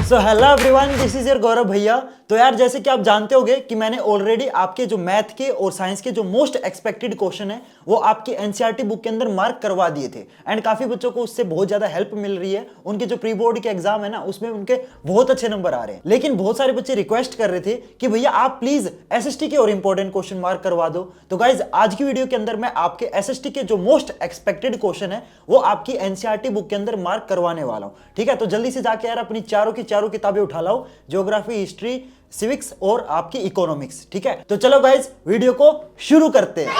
So hello everyone, this is your Gaurav भैया। तो यार जैसे कि आप जानते होंगे कि मैंने ऑलरेडी आपके जो मैथ के और साइंस के जो मोस्ट एक्सपेक्टेड क्वेश्चन है वो आपकी एनसीईआरटी बुक के अंदर मार्क करवा दिए थे एंड काफी बच्चों को उससे बहुत ज्यादा हेल्प मिल रही है। उनके जो प्री बोर्ड के एग्जाम है ना उसमें उनके बहुत अच्छे नंबर आ रहे हैं। लेकिन बहुत सारे बच्चे रिक्वेस्ट कर रहे थे कि भैया आप प्लीज एसएसटी के और इंपॉर्टेंट क्वेश्चन मार्क करवा दो। तो गाइज आज की वीडियो के अंदर मैं आपके एसएसटी के जो मोस्ट एक्सपेक्टेड क्वेश्चन है वो आपकी एनसीईआरटी बुक के अंदर मार्क करवाने वाला हूं। ठीक है, तो जल्दी से जाके यार अपनी चारों की चारों किताबें उठा लाओ, ज्योग्राफी, हिस्ट्री, सिविक्स और आपकी इकोनॉमिक्स। ठीक है, तो चलो गाइज वीडियो को शुरू करते हैं।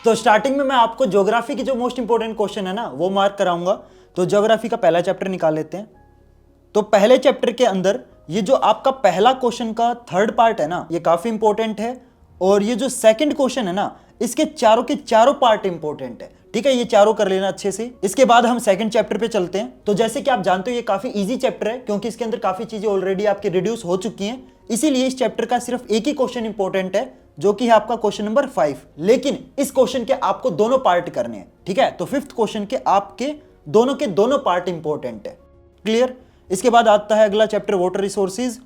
तो स्टार्टिंग में मैं आपको ज्योग्राफी की जो मोस्ट इंपॉर्टेंट क्वेश्चन है ना वो मार्क कराऊंगा। तो ज्योग्राफी का पहला चैप्टर निकाल लेते हैं। तो पहले चैप्टर के अंदर ये जो आपका पहला क्वेश्चन का थर्ड पार्ट है ना ये काफी इंपॉर्टेंट है, और ये जो सेकंड क्वेश्चन है ना इसके चारों के चारों पार्ट इंपॉर्टेंट है। ठीक है, ये चारों कर लेना अच्छे से। इसके बाद हम सेकंड चैप्टर पे चलते हैं। तो जैसे कि आप जानते हो ये काफी इजी चैप्टर है क्योंकि इसके अंदर काफी चीजें ऑलरेडी आपकी रिड्यूस हो चुकी हैं, इसीलिए इस चैप्टर का सिर्फ एक ही क्वेश्चन इंपॉर्टेंट है जो कि है आपका क्वेश्चन नंबर 5। लेकिन इस क्वेश्चन के आपको दोनों पार्ट करने हैं। ठीक है, तो फिफ्थ क्वेश्चन के आपके दोनों पार्ट इंपॉर्टेंट है। क्लियर। इसके बाद आता है अगला चैप्टर वाटर रिसोर्सेज,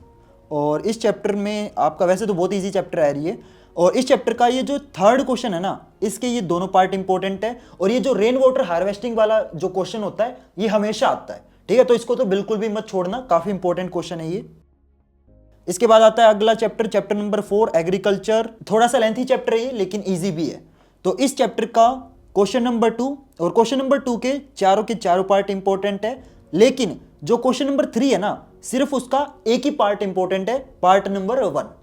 और इस चैप्टर में आपका वैसे तो बहुत इजी चैप्टर आ रही है, और इस चैप्टर का ये जो थर्ड क्वेश्चन है ना इसके ये दोनों पार्ट इंपॉर्टेंट है। और ये जो रेन वाटर हार्वेस्टिंग वाला जो क्वेश्चन होता है ये हमेशा आता है। ठीक है, तो इसको तो बिल्कुल भी मत छोड़ना, काफी इंपॉर्टेंट क्वेश्चन है ये। इसके बाद आता है अगला चैप्टर, चैप्टर नंबर 4 एग्रीकल्चर। थोड़ा सा लेंथी चैप्टर है ये लेकिन ईजी भी है। तो इस चैप्टर का क्वेश्चन नंबर 2 और क्वेश्चन नंबर 2 के चारों पार्ट इंपॉर्टेंट है, लेकिन जो क्वेश्चन नंबर 3 है ना सिर्फ उसका एक ही पार्ट इंपॉर्टेंट है, पार्ट नंबर 1।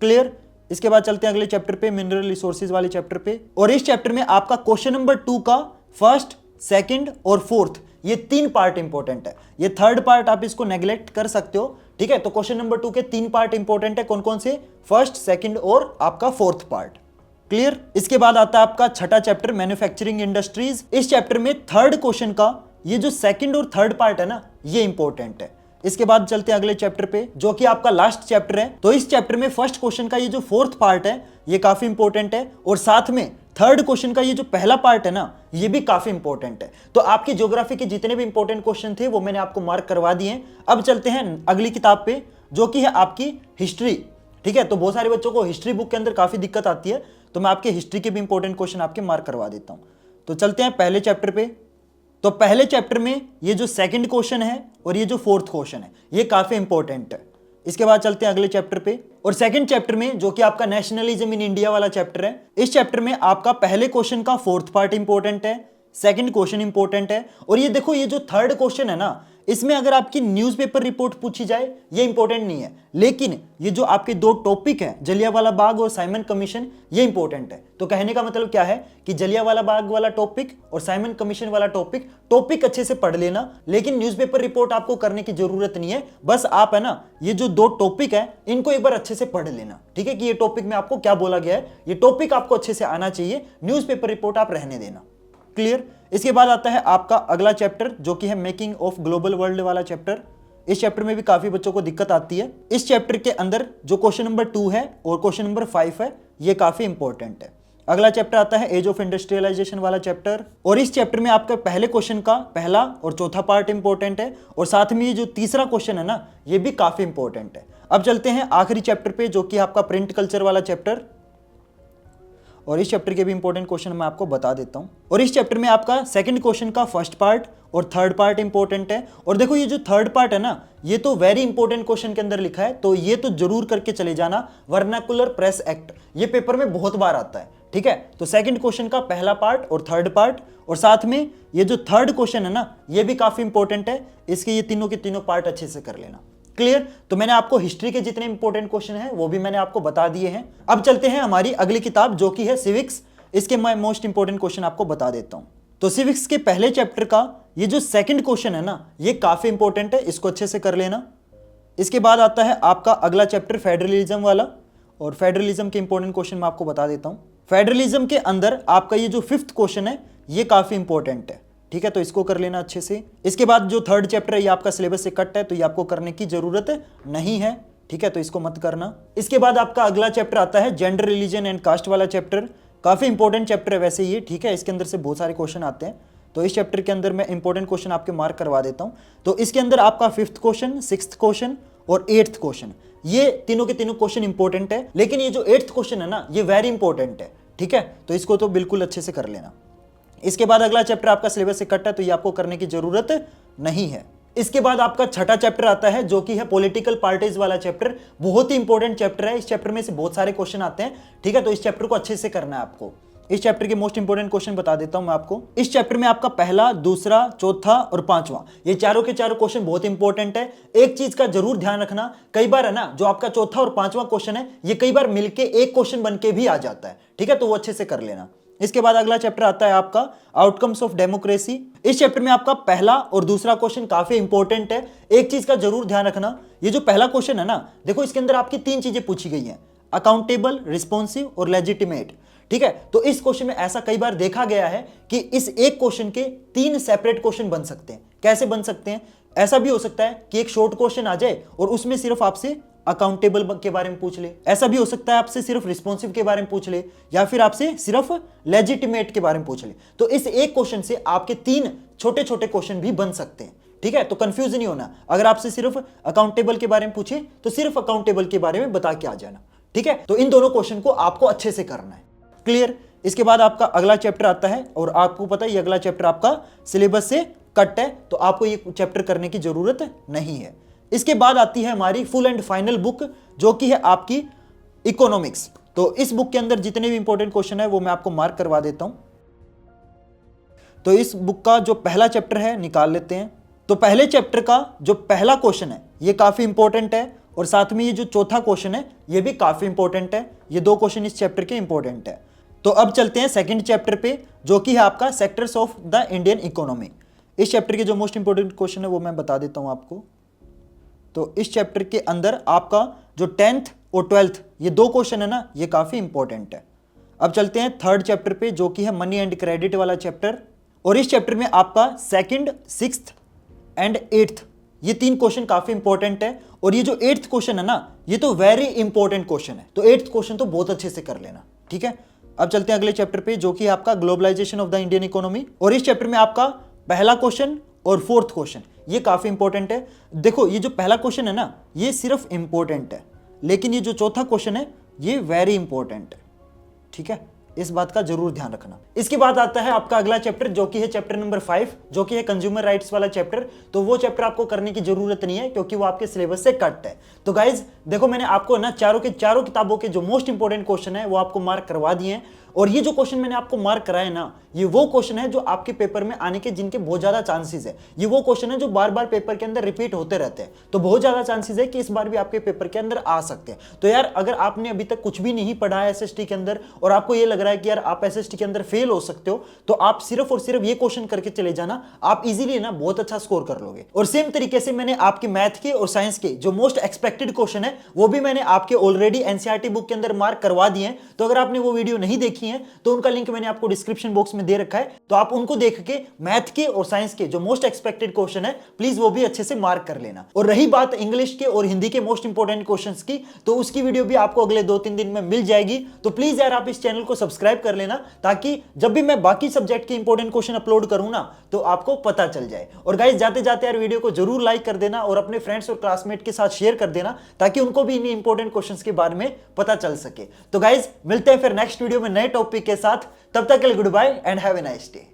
क्लियर। इसके बाद चलते हैं अगले चैप्टर पे, मिनरल रिसोर्सेज वाले चैप्टर पे। और इस चैप्टर में आपका क्वेश्चन नंबर 2 का फर्स्ट, सेकंड और फोर्थ ये 3 पार्ट इंपॉर्टेंट है। ये थर्ड पार्ट आप इसको नेग्लेक्ट कर सकते हो। ठीक है, तो क्वेश्चन नंबर 2 के 3 पार्ट इंपॉर्टेंट है। कौन कौन से? फर्स्ट, सेकंड और आपका फोर्थ पार्ट। क्लियर। इसके बाद आता है आपका छठा चैप्टर, मैन्युफैक्चरिंग इंडस्ट्रीज। इस चैप्टर में थर्ड क्वेश्चन का ये जो सेकंड और थर्ड पार्ट है ना ये इंपॉर्टेंट है। इसके बाद चलते हैं अगले चैप्टर पे जो कि आपका लास्ट चैप्टर है। तो इस चैप्टर में फर्स्ट क्वेश्चन का ये जो फोर्थ पार्ट है ये काफी इंपॉर्टेंट है, और साथ में थर्ड क्वेश्चन का ये जो पहला पार्ट है ना ये भी काफी इंपॉर्टेंट है। तो आपकी ज्योग्राफी के जितने भी इंपॉर्टेंट क्वेश्चन थे वो मैंने आपको मार्क करवा दिए हैं। अब चलते हैं अगली किताब पे जो कि है आपकी हिस्ट्री। ठीक है, तो बहुत सारे बच्चों को हिस्ट्री बुक के अंदर काफी दिक्कत आती है, तो मैं आपके हिस्ट्री के भी इंपॉर्टेंट क्वेश्चन आपके मार्क करवा देता हूं। तो चलते हैं पहले चैप्टर पे। तो पहले चैप्टर में ये जो सेकंड क्वेश्चन है और ये जो फोर्थ क्वेश्चन है ये काफी इंपॉर्टेंट है। इसके बाद चलते हैं अगले चैप्टर पे, और सेकंड चैप्टर में जो कि आपका नेशनलिज्म इन इंडिया वाला चैप्टर है, इस चैप्टर में आपका पहले क्वेश्चन का फोर्थ पार्ट इंपॉर्टेंट है, सेकंड क्वेश्चन इंपॉर्टेंट है, और ये देखो ये जो थर्ड क्वेश्चन है ना इसमें अगर आपकी न्यूज़पेपर रिपोर्ट पूछी जाए ये इंपॉर्टेंट नहीं है, लेकिन ये जो आपके दो टॉपिक है जलियांवाला बाग और साइमन कमीशन ये इंपॉर्टेंट है। तो कहने का मतलब क्या है कि जलियांवाला बाग वाला टॉपिक और साइमन कमीशन वाला टॉपिक अच्छे से पढ़ लेना, लेकिन न्यूज़पेपर रिपोर्ट आपको करने की जरूरत नहीं है। बस आप है ना ये जो दो टॉपिक है इनको एक बार अच्छे से पढ़ लेना। ठीक है, कि ये टॉपिक में आपको क्या बोला गया है, ये टॉपिक आपको अच्छे से आना चाहिए, न्यूज़पेपर रिपोर्ट आप रहने देना। क्लियर। इसके बाद आता है आपका अगला चैप्टर जो कि है मेकिंग ऑफ ग्लोबल वर्ल्ड वाला चैप्टर। इस चैप्टर में भी काफी बच्चों को दिक्कत आती है। इस चैप्टर के अंदर जो क्वेश्चन नंबर 2 है और क्वेश्चन नंबर 5 है ये काफी इंपॉर्टेंट है। अगला चैप्टर आता है एज ऑफ इंडस्ट्रियलाइजेशन वाला चैप्टर, और इस चैप्टर में आपका पहले क्वेश्चन का पहला और चौथा पार्ट इंपॉर्टेंट है, और साथ में ये जो तीसरा क्वेश्चन है ना ये भी काफी इंपॉर्टेंट है। अब चलते हैं आखिरी चैप्टर पे जो कि आपका प्रिंट कल्चर वाला चैप्टर, और इस चैप्टर के भी इंपॉर्टेंट क्वेश्चन मैं आपको बता देता हूं। और इस चैप्टर में आपका सेकंड क्वेश्चन का फर्स्ट पार्ट और थर्ड पार्ट इंपॉर्टेंट है। और देखो ये जो थर्ड पार्ट है ना ये तो वेरी इंपॉर्टेंट क्वेश्चन के अंदर लिखा है, तो ये तो जरूर करके चले जाना, वर्नाकुलर प्रेस एक्ट ये पेपर में बहुत बार आता है। ठीक है, तो सेकंड क्वेश्चन का पहला पार्ट और थर्ड पार्ट, और साथ में ये जो थर्ड क्वेश्चन है ना ये भी काफी इंपॉर्टेंट है, इसके ये तीनों के तीनों पार्ट अच्छे से कर लेना। क्लियर। तो मैंने आपको हिस्ट्री के जितने इंपॉर्टेंट क्वेश्चन हैं वो भी मैंने आपको बता दिए हैं। अब चलते हैं हमारी अगली किताब जो कि है सिविक्स। इसके मैं मोस्ट इंपॉर्टेंट क्वेश्चन आपको बता देता हूं। तो सिविक्स के पहले चैप्टर का ये जो सेकंड क्वेश्चन है ना ये काफी इंपॉर्टेंट है, इसको अच्छे से कर लेना। इसके बाद आता है आपका अगला चैप्टर फेडरलिज्म वाला, और फेडरलिज्म के इंपॉर्टेंट क्वेश्चन मैं आपको बता देता हूं। फेडरलिज्म के अंदर आपका ये जो फिफ्थ क्वेश्चन है ये काफी इंपॉर्टेंट है। ठीक है, तो इसको कर लेना अच्छे से। इसके बाद जो थर्ड चैप्टर है ये आपका सिलेबस से कट है, तो ये आपको करने की जरूरत नहीं है। ठीक है, तो इसको मत करना। इसके बाद आपका अगला चैप्टर आता है जेंडर, रिलीजन एंड कास्ट वाला चैप्टर। काफी इंपॉर्टेंट चैप्टर है वैसे ये। ठीक है, इसके अंदर से बहुत सारे क्वेश्चन आते हैं, तो इस चैप्टर के अंदर मैं इंपॉर्टेंट क्वेश्चन आपके मार्क करवा देता हूं। तो इसके अंदर आपका 5th क्वेश्चन, 6th क्वेश्चन और 8th क्वेश्चन, ये तीनों के तीनों क्वेश्चन इंपॉर्टेंट है, लेकिन ये जो 8th क्वेश्चन है ना, ये वेरी इंपॉर्टेंट है, ठीक है। तो इसको तो बिल्कुल अच्छे से कर लेना। इसके बाद अगला चैप्टर आपका सिलेबस से कट है, तो ये आपको करने की जरूरत नहीं है। इसके बाद आपका छठा चैप्टर आता है जो कि है पॉलिटिकल पार्टीज वाला चैप्टर। बहुत ही इंपॉर्टेंट चैप्टर है, इस चैप्टर में से बहुत सारे क्वेश्चन आते हैं, ठीक है। तो इस चैप्टर को अच्छे से करना है आपको। इस चैप्टर के मोस्ट इंपोर्टेंट क्वेश्चन बता देता हूं मैं आपको। इस चैप्टर में आपका पहला, दूसरा, चौथा और पांचवा, ये चारों के चारों क्वेश्चन बहुत इंपॉर्टेंट है। एक चीज का जरूर ध्यान रखना, कई बार है ना, जो आपका चौथा और पांचवा क्वेश्चन है, ये कई बार मिलके एक क्वेश्चन बन के भी आ जाता है, ठीक है। तो वो अच्छे से कर लेना। इसके बाद अगला चैप्टर आता है आपका आउटकम्स ऑफ डेमोक्रेसी। इस चैप्टर में आपका पहला और दूसरा क्वेश्चन काफी इंपॉर्टेंट है। एक चीज का जरूर ध्यान रखना, ये जो पहला क्वेश्चन है ना, देखो इसके अंदर आपकी 3 चीजें पूछी गई हैं, अकाउंटेबल, रिस्पॉन्सिव और लेजिटिमेट, ठीक है। तो इस क्वेश्चन में ऐसा कई बार देखा गया है कि इस एक क्वेश्चन के 3 सेपरेट क्वेश्चन बन सकते हैं। कैसे बन सकते हैं? ऐसा भी हो सकता है कि एक शॉर्ट क्वेश्चन आ जाए और उसमें सिर्फ आपसे अकाउंटेबल के बारे में पूछ ले, ऐसा भी हो सकता है आपसे सिर्फ रिस्पॉन्सिव के बारे में पूछ ले, या फिर आपसे सिर्फ लेजिटिमेट के बारे में पूछ ले। तो इस एक क्वेश्चन से आपके 3 छोटे छोटे क्वेश्चन भी बन सकते हैं, ठीक है। तो कंफ्यूज नहीं होना, अगर आपसे सिर्फ अकाउंटेबल के बारे में पूछे तो सिर्फ अकाउंटेबल के बारे में बता के आ जाना, ठीक है। तो इन दोनों क्वेश्चन को आपको अच्छे से करना है, क्लियर। इसके बाद आपका अगला चैप्टर आता है, और आपको पता है ये अगला चैप्टर आपका सिलेबस से कट है, तो आपको ये चैप्टर करने की जरूरत नहीं है। इसके बाद आती है हमारी फुल एंड फाइनल बुक, जो कि है आपकी इकोनॉमिक्स। तो इस बुक के अंदर जितने भी इंपॉर्टेंट क्वेश्चन है वो मैं आपको मार्क करवा देता हूं। तो इस बुक का जो पहला चैप्टर है निकाल लेते हैं। तो पहले चैप्टर का जो पहला क्वेश्चन है ये काफी इंपॉर्टेंट है, और साथ में ये जो चौथा क्वेश्चन है ये भी काफी इंपॉर्टेंट है। ये 2 क्वेश्चन इस चैप्टर के इंपॉर्टेंट है। तो अब चलते हैं सेकंड चैप्टर पे, जो कि है आपका sectors of the Indian economy. इस चैप्टर के जो मोस्ट इंपॉर्टेंट क्वेश्चन है वो मैं बता देता हूं आपको। तो इस चैप्टर के अंदर आपका जो 10th और 12th ये 2 क्वेश्चन है ना, ये काफी इंपॉर्टेंट है। अब चलते हैं थर्ड चैप्टर पे, जो कि है मनी एंड क्रेडिट वाला चैप्टर। और इस चैप्टर में आपका 2nd, 6th एंड 8th ये 3 क्वेश्चन काफी इंपॉर्टेंट है। और ये जो 8th क्वेश्चन है ना, ये तो वेरी इंपॉर्टेंट क्वेश्चन है। तो 8th क्वेश्चन तो बहुत अच्छे से कर लेना, ठीक है। अब चलते हैं अगले चैप्टर पे, जो कि आपका globalisation of the Indian economy. और इस चैप्टर में आपका पहला क्वेश्चन और 4th क्वेश्चन ये काफी इंपॉर्टेंट है। देखो ये जो पहला क्वेश्चन है ना, ये सिर्फ इंपॉर्टेंट है, लेकिन ये जो चौथा क्वेश्चन है ये वेरी इंपॉर्टेंट है, ठीक है। इस बात का जरूर ध्यान रखना। इसके बाद आता है आपका अगला चैप्टर, जो कि है चैप्टर नंबर 5, जो कि है कंज्यूमर राइट्स वाला चैप्टर। तो वो चैप्टर आपको करने की जरूरत नहीं है, क्योंकि वो आपके सिलेबस से कट है। तो गाइज देखो, मैंने आपको ना चारों किताबों के जो मोस्ट इंपॉर्टेंट क्वेश्चन है वो आपको मार्क करवा दिए हैं। और ये जो क्वेश्चन मैंने आपको मार्क कराया ना, ये वो क्वेश्चन है जो आपके पेपर में आने के जिनके बहुत ज्यादा चांसेस है। ये वो क्वेश्चन है जो बार बार पेपर के अंदर रिपीट होते रहते हैं, तो बहुत ज्यादा चांसेस है कि इस बार भी आपके पेपर के अंदर आ सकते हैं। तो यार अगर आपने अभी तक कुछ भी नहीं पढ़ा है एसएसटी के अंदर, और आपको ये लग रहा है कि यार आप एसएसटी के अंदर फेल हो सकते हो, तो आप सिर्फ और सिर्फ ये क्वेश्चन करके चले जाना, आप इजीली ना बहुत अच्छा स्कोर कर लोगे। और सेम तरीके से मैंने आपके मैथ के और साइंस के जो मोस्ट एक्सपेक्टेड क्वेश्चन है वो भी मैंने आपके ऑलरेडी एनसीईआरटी बुक के अंदर मार्क करवा दिए हैं। तो अगर आपने वो वीडियो नहीं देखी है तो उनका लिंक मैंने आपको डिस्क्रिप्शन बॉक्स में दे रखा है, तो आप उनको देख के मैथ के और साइंस के जो मोस्ट एक्सपेक्टेड क्वेश्चन है प्लीज वो भी अच्छे से मार्क कर लेना। और रही बात इंग्लिश के और हिंदी के मोस्ट इंपॉर्टेंट क्वेश्चंस की, तो उसकी वीडियो भी आपको अगले 2-3 दिन में मिल जाएगी। तो प्लीज यार आप इस चैनल को सब्सक्राइब कर लेना, ताकि जब भी मैं बाकी सब्जेक्ट के इंपॉर्टेंट क्वेश्चन अपलोड करूं ना, तो आपको पता चल जाए। और गाइस जाते जाते यार वीडियो को जरूर लाइक कर देना और अपने फ्रेंड्स और क्लासमेट के साथ शेयर कर देना, ताकि उनको भी इन इंपॉर्टेंट क्वेश्चंस के बारे में पता चल सके। तो गाइस मिलते हैं फिर नेक्स्ट वीडियो में नए टॉपिक के साथ, तब तक के लिए good bye and have a nice day.